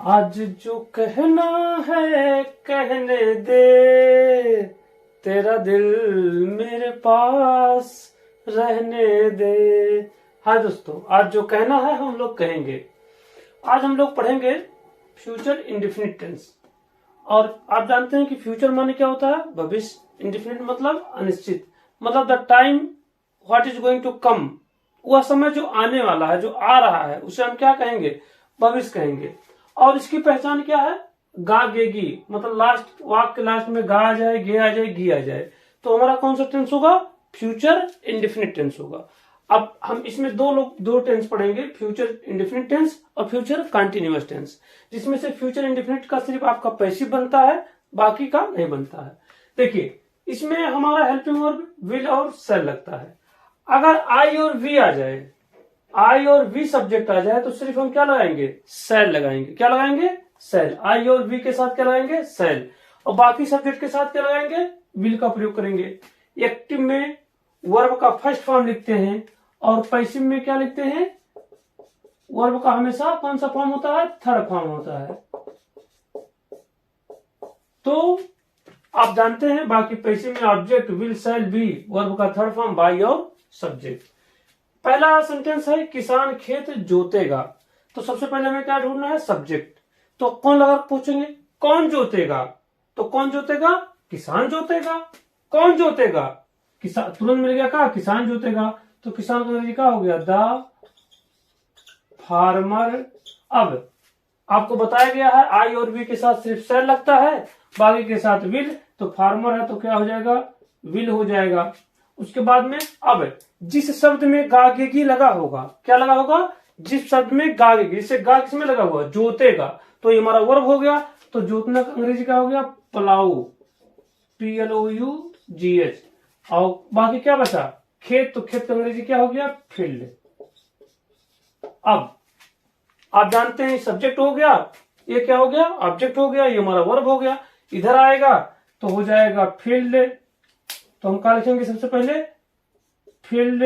आज जो कहना है कहने दे, तेरा दिल मेरे पास रहने दे। हाँ दोस्तों, आज जो कहना है हम लोग कहेंगे। आज हम लोग पढ़ेंगे फ्यूचर इंडेफिनिट टेंस। और आप जानते हैं कि फ्यूचर माने क्या होता है? भविष्य। इंडेफिनिट मतलब अनिश्चित, मतलब the time what is going to come, वह समय जो आने वाला है, जो आ रहा है, उसे हम क्या कहेंगे? भविष्य कहेंगे। और इसकी पहचान क्या है? गा गे गी, मतलब लास्ट वाक्य के लास्ट में गा आ जाए, गे आ जाए, गी आ जाए, तो हमारा कौन सा टेंस होगा? फ्यूचर इंडेफिनिट टेंस होगा। अब हम इसमें दो टेंस पढ़ेंगे, फ्यूचर इंडेफिनिट टेंस और फ्यूचर कंटिन्यूअस टेंस, जिसमें से फ्यूचर इंडेफिनिट का सिर्फ आपका पैसिव बनता है, बाकी का नहीं बनता है। देखिए, इसमें हमारा हेल्पिंग वर्ब विल और सेल लगता है। अगर आई और वी आ जाए, आई और वी सब्जेक्ट आ जाए, तो सिर्फ हम क्या लगाएंगे? सेल लगाएंगे। क्या लगाएंगे? सेल। आई और वी के साथ क्या लगाएंगे? सेल। और बाकी सब्जेक्ट के साथ क्या लगाएंगे? विल का प्रयोग करेंगे। एक्टिव में वर्ब का फर्स्ट फॉर्म लिखते हैं और पैसिव में क्या लिखते हैं? वर्ब का हमेशा कौन सा फॉर्म होता है? थर्ड फॉर्म होता है। तो आप जानते हैं, बाकी पैसिव में object will, shall, be, verb का थर्ड फॉर्म बाई और सब्जेक्ट। पहला सेंटेंस है किसान खेत जोतेगा, तो सबसे पहले हमें क्या ढूंढना है? सब्जेक्ट। तो कौन लगा पूछेंगे? कौन जोतेगा? तो कौन जोतेगा? किसान जोतेगा। कौन जोतेगा? किसान। तुरंत मिल गया क्या? किसान जोतेगा। तो किसान का अंग्रेजी क्या हो गया? The farmer. अब आपको बताया गया है आई और वी के साथ सिर्फ सेल लगता है, बाकी के साथ विल। तो फार्मर है तो क्या हो जाएगा? विल हो जाएगा। उसके बाद में अब जिस शब्द में गागेगी लगा होगा, क्या लगा होगा? जिस शब्द में गागेगी, इससे गा किसमें लगा हुआ? जोतेगा। तो ये हमारा वर्ब हो गया। तो जोतना का अंग्रेजी क्या हो गया? Plough, PLOUGH। और बाकी क्या बचा? खेत। तो खेत का अंग्रेजी क्या हो गया? फील्ड। अब आप जानते हैं सब्जेक्ट हो गया, ये क्या हो गया? ऑब्जेक्ट हो गया, ये हमारा वर्ब हो गया। इधर आएगा तो हो जाएगा फील्ड। तो हम क्या लिखेंगे? सबसे पहले फील्ड।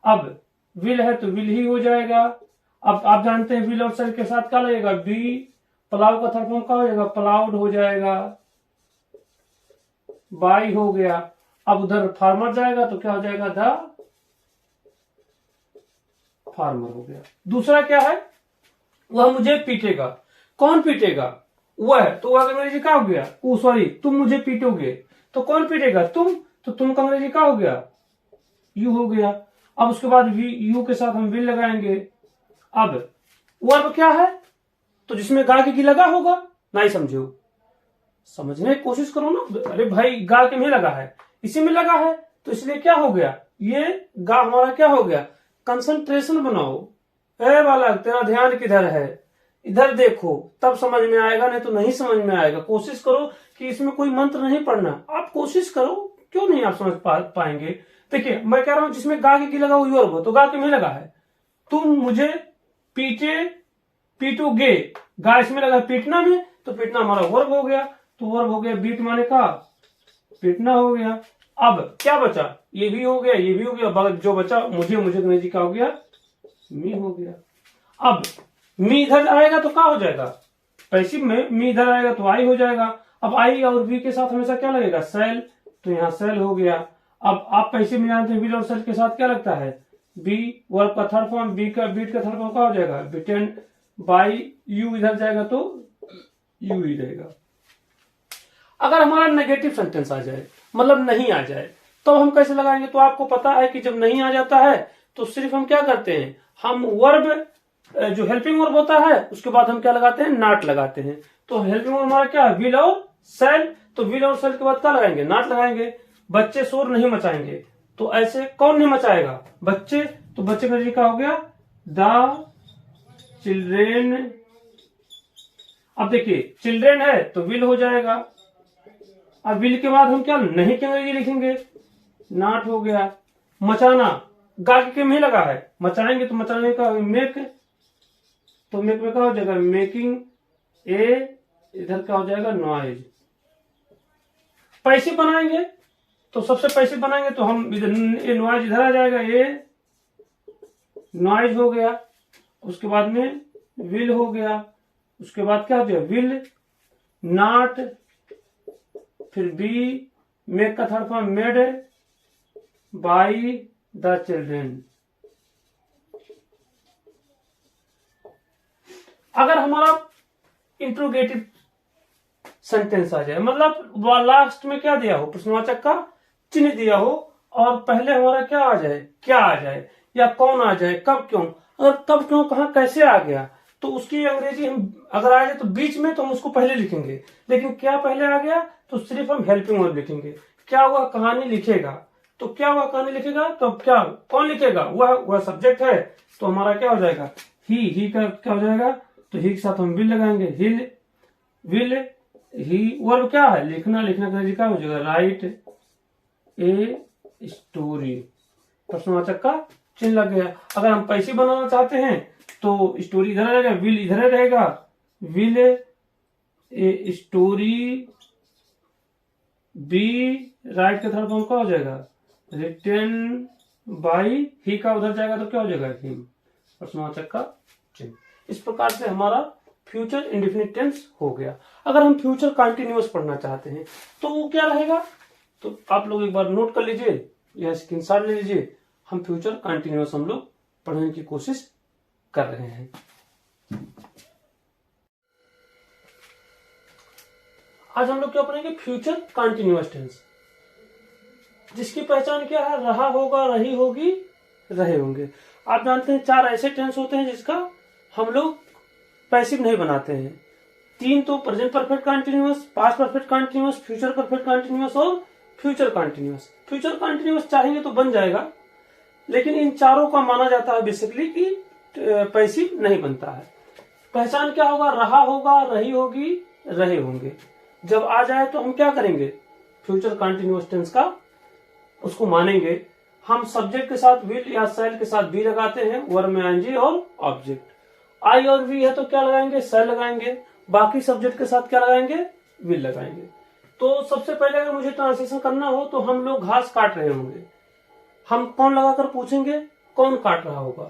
अब विल है तो विल ही हो जाएगा। अब आप जानते हैं विल और सेल के साथ क्या लगेगा? बी। प्लाव का थर्ड फॉर्म क्या हो जाएगा? प्लाउड हो जाएगा। बाई हो गया। अब उधर फार्मर जाएगा तो क्या हो जाएगा? द फार्मर हो गया। दूसरा क्या है? वह मुझे पीटेगा। कौन पीटेगा? वह। तो वह अंग्रेजी क्या हो गया? सॉरी, तुम मुझे पीटोगे। तो कौन पीटेगा? तुम। तो तुम का अंग्रेजी क्या हो गया? यू हो गया। अब उसके बाद यू के साथ हम विल लगाएंगे। अब वर्ब क्या है? तो जिसमें गा की लगा होगा। नहीं समझो, समझने की कोशिश करो ना। अरे भाई, गा के में लगा है, इसी में लगा है, तो इसलिए क्या हो गया? ये गा हमारा क्या हो गया? कंसंट्रेशन बनाओ। ए बालक, तेरा ध्यान किधर है? इधर देखो, तब समझ में आएगा, नहीं तो नहीं समझ में आएगा। कोशिश करो कि इसमें कोई मंत्र नहीं पढ़ना। आप कोशिश करो, क्यों नहीं आप समझ पाएंगे? देखिए, मैं कह रहा हूं जिसमें गा की लगा हुई वर्ब हो, तो गा के में लगा है। तुम मुझे पीटे, पीटोगे। गा इसमें लगा पीटना में, तो पीटना हमारा वर्ब हो गया। तो वर्ब हो गया बीट, माने का पीटना हो गया। अब क्या बचा? ये भी हो गया, ये भी हो गया। जो बचा मुझे अंग्रेजी का हो गया? मी हो गया। अब मी इधर आएगा तो क्या हो जाएगा? पैसिव में मी इधर आएगा तो आई हो जाएगा। अब आई और वी के साथ हमेशा क्या लगेगा? सेल। तो यहाँ सेल हो गया। अब आप पैसिव में जानते हैं विल और सेल के साथ क्या लगता है? बी। वर्ब का थर्ड फॉर्म बी का, बीट का थर्ड फॉर्म क्या हो जाएगा? बिटेन। बाई यू इधर जाएगा तो यू ही रहेगा। अगर हमारा नेगेटिव सेंटेंस आ जाए, मतलब नहीं आ जाए, तो हम कैसे लगाएंगे? तो आपको पता है कि जब नहीं आ जाता है तो सिर्फ हम क्या करते हैं? हम वर्ब, जो हेल्पिंग वर्ब होता है, उसके बाद हम क्या लगाते हैं? नॉट लगाते हैं। तो हेल्पिंग वर्ब हमारा क्या है? विल और सेल। तो विल और सेल के बाद क्या लगाएंगे? नॉट लगाएंगे। बच्चे शोर नहीं मचाएंगे। तो ऐसे कौन नहीं मचाएगा? बच्चे। तो बच्चे का क्या हो गया? The children. अब देखिए, चिल्ड्रेन है तो विल हो जाएगा। अब विल के बाद हम क्या नहीं के अंग्रेजी लिखेंगे? नॉट हो गया। मचाना, गा के में लगा है, मचाएंगे तो मचाने का मेक। तो मेक में क्या हो जाएगा? Making a. इधर क्या हो जाएगा? नॉइज। पैसिव बनाएंगे तो सबसे पैसिव बनाएंगे तो हम इधर नॉइज इधर आ जाएगा, ये नॉइज हो गया। उसके बाद में विल हो गया, उसके बाद क्या हो जाएगा विल नॉट, फिर बी, मेक का third form made by the children. अगर हमारा इंट्रोगेटिव सेंटेंस आ जाए, मतलब लास्ट में क्या दिया हो, प्रश्नवाचक का चिन्ह दिया हो, और पहले हमारा क्या आ जाए, क्या आ जाए या कौन आ जाए, कब क्यों, अगर कब क्यों कहां कैसे आ गया, तो उसकी अंग्रेजी हम अगर आ जाए तो बीच में तो हम उसको पहले लिखेंगे, लेकिन क्या पहले आ गया तो सिर्फ हम हेल्पिंग वर्ब लिखेंगे। क्या वह कहानी लिखेगा, तो क्या वह कहानी लिखेगा, तो क्या कौन लिखेगा, वह सब्जेक्ट है, तो हमारा क्या हो जाएगा ही का क्या हो जाएगा, तो ही के साथ हम विल लगाएंगे, विल ही। वर्ब क्या है, लिखना, लिखना का क्या हो जाएगा राइट ए स्टोरी, प्रश्नवाचक का चिन्ह लग गया। अगर हम पैसिव बनाना चाहते हैं तो स्टोरी इधर रहेगा, विल इधर रहेगा, will a story B right के थर्ड फॉर्म का हो जाएगा रिटन बाई, ही का उधर जाएगा तो क्या हो जाएगा हिम, प्रश्नवाचक का चिन्ह। इस प्रकार से हमारा फ्यूचर इंडेफिनिट टेंस हो गया। अगर हम फ्यूचर कंटिन्यूअस पढ़ना चाहते हैं तो वो क्या रहेगा, तो आप लोग एक बार नोट कर लीजिए या स्क्रीनशॉट ले लीजिए। हम फ्यूचर कंटिन्यूअस हम लोग पढ़ने की कोशिश कर रहे हैं। आज हम लोग क्या पढ़ेंगे, फ्यूचर कंटिन्यूअस टेंस, जिसकी पहचान क्या है, रहा होगा, रही होगी, रहे होंगे। आप जानते हैं 4 ऐसे टेंस होते हैं जिसका हम लोग पैसिव नहीं बनाते हैं। 3 तो present perfect continuous, past perfect continuous, future perfect continuous और फ्यूचर कंटिन्यूअस। फ्यूचर कंटिन्यूअस चाहेंगे तो बन जाएगा, लेकिन इन चारों का माना जाता है बेसिकली कि पैसिव नहीं बनता है। पहचान क्या होगा, रहा होगा, रही होगी, रहे होंगे। जब आ जाए तो हम क्या करेंगे, फ्यूचर कंटिन्यूअस टेंस का उसको मानेंगे। हम सब्जेक्ट के साथ विल या शैल के साथ बी लगाते हैं, वर्ब में आईएनजी और ऑब्जेक्ट। आई और वी है तो क्या लगाएंगे, शैल लगाएंगे। बाकी सब्जेक्ट के साथ क्या लगाएंगे, विल लगाएंगे। तो सबसे पहले अगर मुझे ट्रांसलेशन करना हो तो हम लोग घास काट रहे होंगे, हम कौन लगाकर पूछेंगे, कौन काट रहा होगा,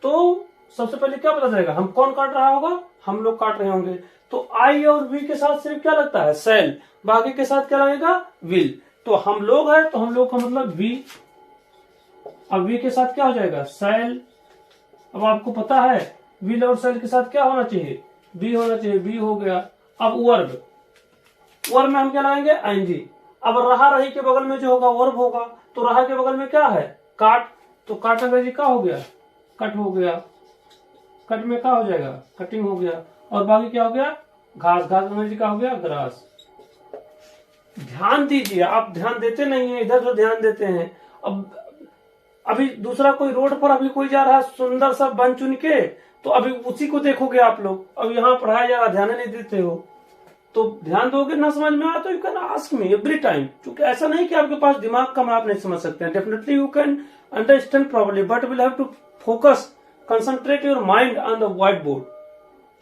तो सबसे पहले क्या पता चलेगा, हम कौन काट रहा होगा, हम लोग काट रहे होंगे। तो आई और वी के साथ सिर्फ क्या लगता है, शैल, बाकी के साथ क्या लगेगा, विल। तो हम लोग है तो हम लोग का मतलब वी, अब वी के साथ क्या हो जाएगा, शैल। अब आपको पता है विल और शैल के साथ क्या होना चाहिए, बी होना चाहिए, बी हो गया। अब वर्ब, वर्ब में हम क्या लगाएंगे, आईएनजी। अब रहा रही के बगल में जो होगा वर्ब होगा, तो रहा के बगल में क्या है, काट, तो काट अंग्रेजी क्या हो गया, कट हो गया। कट में क्या हो जाएगा, कटिंग हो गया। और बाकी क्या हो गया, घास, घास अंग्रेजी क्या हो गया, ग्रास। ध्यान दीजिए, आप ध्यान देते नहीं है, इधर उधर ध्यान देते हैं। अब अभी दूसरा कोई रोड पर अभी कोई जा रहा है सुंदर सा बन चुन के, तो अभी उसी को देखोगे आप लोग। अब यहाँ पढ़ाया जा रहा, ध्यान नहीं देते हो, तो ध्यान दोगे, ना समझ में आया तो you can ask me every time. क्योंकि ऐसा नहीं कि आपके पास दिमाग कम, आप नहीं समझ सकते हैं। Definitely you can understand properly, but will have to focus, concentrate your mind on the white board.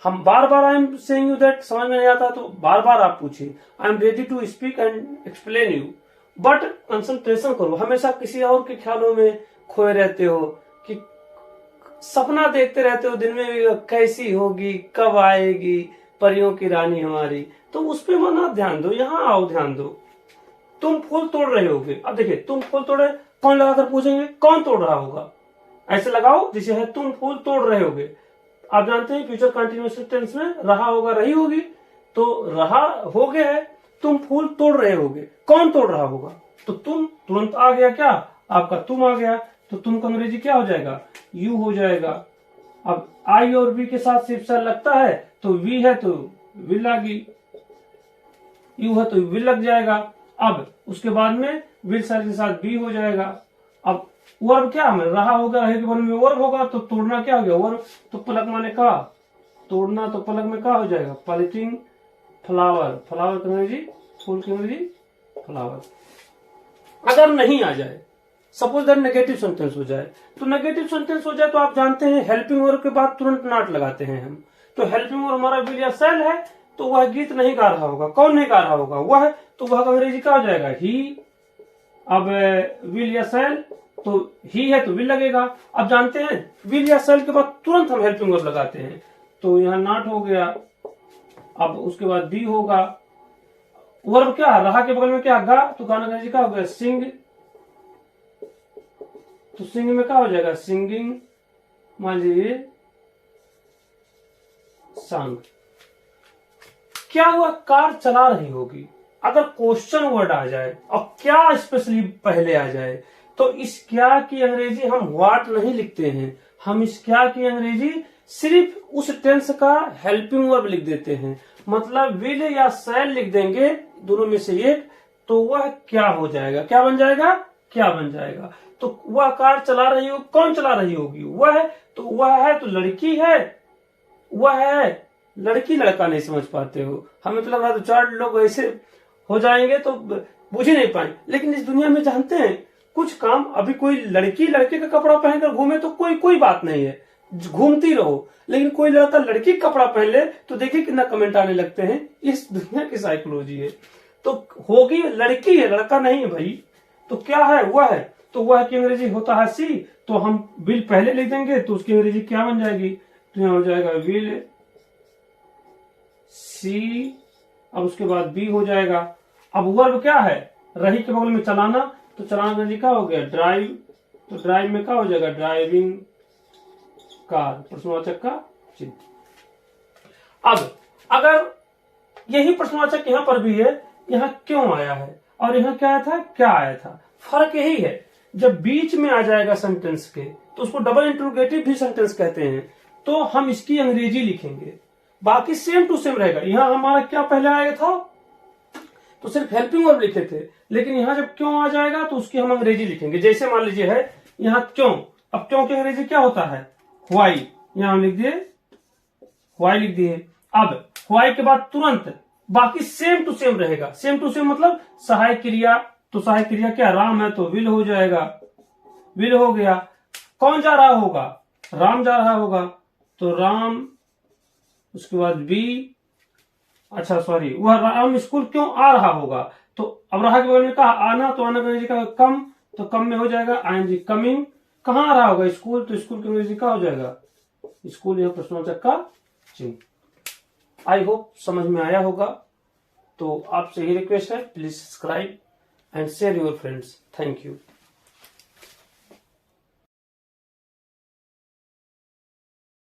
हम बार बार I am saying you that, समझ में नहीं आता तो बार बार आप पूछिए। I am ready to speak and explain you, but concentration करो। हमेशा किसी और के ख्यालों में खोए रहते हो, कि सपना देखते रहते हो दिन में भी, कैसी होगी, कब आएगी परियों की रानी हमारी, तो उस पर मना ध्यान दो, यहाँ आओ ध्यान दो। तुम फूल तोड़ रहे होगे, अब देखिए तुम फूल तोड़े, कौन लगाकर पूछेंगे, कौन तोड़ रहा होगा, ऐसे लगाओ जिसे है तुम फूल तोड़ रहे होगे। आप जानते हैं फ्यूचर कंटिन्यूअस टेंस में रहा होगा, रही होगी, तो रहा हो गया है, तुम फूल तोड़ रहे होगे, कौन तोड़ रहा होगा, तो तुम तुरंत आ गया, क्या आपका तुम आ गया, तो तुम का अंग्रेजी क्या हो जाएगा, यू हो जाएगा। अब आई और वी के साथ सिर्फ सर लगता है, तो वी है तो विल आ गई, यू है तो विल लग जाएगा। अब उसके बाद में विल सर के साथ बी हो जाएगा। अब वर्ब क्या हमें, रहा होगा, रहे के बाद में वर्ब होगा, तो तोड़ना क्या हो गया, वर्ब। तो पलक माने का तोड़ना, तो पलक में क्या हो जाएगा, पलटिंग फ्लावर, फ्लावर की अंग्रेजी फूल की अंग्रेजी फ्लावर। अगर नहीं आ जाए, सपोज दैट नेगेटिव सेंटेंस हो जाए, तो नेगेटिव सेंटेंस हो जाए तो आप जानते हैं हेल्पिंग वर्ब के बाद तुरंत नॉट लगाते हैं हम। तो हेल्पिंग वर्ब हमारा विल या शैल है, तो वह गीत नहीं गा रहा होगा, कौन नहीं गा रहा होगा, वह, तो वह अंग्रेजी क्या हो जाएगा, ही। अब विल या शैल, तो ही है तो विल लगेगा। अब जानते हैं विल या शैल के बाद तुरंत हम हेल्पिंग वर्ब लगाते हैं, तो यहाँ नॉट हो गया। अब उसके बाद बी होगा। वर्ब क्या, रहा के बगल में क्या, गा, तो गाना गाने का हो गया सिंग। तो सिंग में क्या हो जाएगा, सिंगिंग, मान लीजिए सॉन्ग। क्या हुआ, कार चला रही होगी। अगर क्वेश्चन वर्ड आ जाए और क्या स्पेशली पहले आ जाए, तो इस क्या की अंग्रेजी हम व्हाट नहीं लिखते हैं, हम इस क्या की अंग्रेजी सिर्फ उस टेंस का हेल्पिंग वर्ब लिख देते हैं। मतलब विल या शैल लिख देंगे, दोनों में से एक, तो वह क्या हो जाएगा, क्या बन जाएगा, क्या बन जाएगा। तो वह कार चला रही हो, कौन चला रही होगी, वह है, तो वह है तो लड़की है, वह है लड़की, लड़का नहीं समझ पाते हो। हमें तो लग रहा है 2-4 लोग ऐसे हो जाएंगे तो बुझ ही नहीं पाए। लेकिन इस दुनिया में जानते हैं, कुछ काम अभी कोई लड़की लड़के का कपड़ा पहनकर घूमे तो कोई बात नहीं है, घूमती रहो। लेकिन कोई लड़का लड़की का कपड़ा पहन ले तो देखिए कितना कमेंट आने लगते हैं। इस दुनिया की साइकोलॉजी है। तो होगी लड़की है, लड़का नहीं है भाई। तो क्या है, वह है, तो वह की अंग्रेजी होता है सी। तो हम विल पहले लिख देंगे तो उसकी अंग्रेजी क्या बन जाएगी, तो यहाँ हो जाएगा विल सी। अब उसके बाद बी हो जाएगा। अब वर्ब क्या है, रही के बगल में चलाना, तो चलाना अंग्रेजी क्या हो गया, ड्राइव। तो ड्राइव में क्या हो जाएगा, ड्राइविंग कार, प्रश्नवाचक का चिन्ह। अब अगर यही प्रश्नवाचक यहाँ पर भी है, यहाँ क्यों आया है और यहाँ क्या आया था, क्या आया था, फर्क यही है। जब बीच में आ जाएगा सेंटेंस के तो उसको डबल इंट्रोगेटिव भी सेंटेंस कहते हैं। तो हम इसकी अंग्रेजी लिखेंगे, बाकी सेम टू सेम रहेगा। यहाँ हमारा क्या पहले आया था, तो सिर्फ हेल्पिंग वर्ब लिखे थे, लेकिन यहाँ जब क्यों आ जाएगा तो उसकी हम अंग्रेजी लिखेंगे। जैसे मान लीजिए है यहाँ क्यों, अब क्यों की अंग्रेजी क्या होता है, व्हाई, यहाँ हम लिख दिए व्हाई लिख दिए। अब व्हाई के बाद तुरंत बाकी सेम टू सेम रहेगा। सेम टू सेम मतलब सहायक क्रिया, तो सहायक क्रिया क्या, राम है तो विल हो जाएगा, विल हो गया। कौन जा रहा होगा, राम जा रहा होगा, तो राम, उसके बाद बी, अच्छा सॉरी, वह राम स्कूल क्यों आ रहा होगा। तो अब रहा के बगल में कहा आना, तो आना का अंग्रेजी का कम, तो कम में हो जाएगा आईएनजी, कमिंग। कहाँ आ रहा होगा, स्कूल, तो स्कूल की अंग्रेजी का हो जाएगा स्कूल, यह प्रश्नवाचक का चिन्ह। आई होप समझ में आया होगा। तो आपसे ही रिक्वेस्ट है, please subscribe and share your friends. Thank you.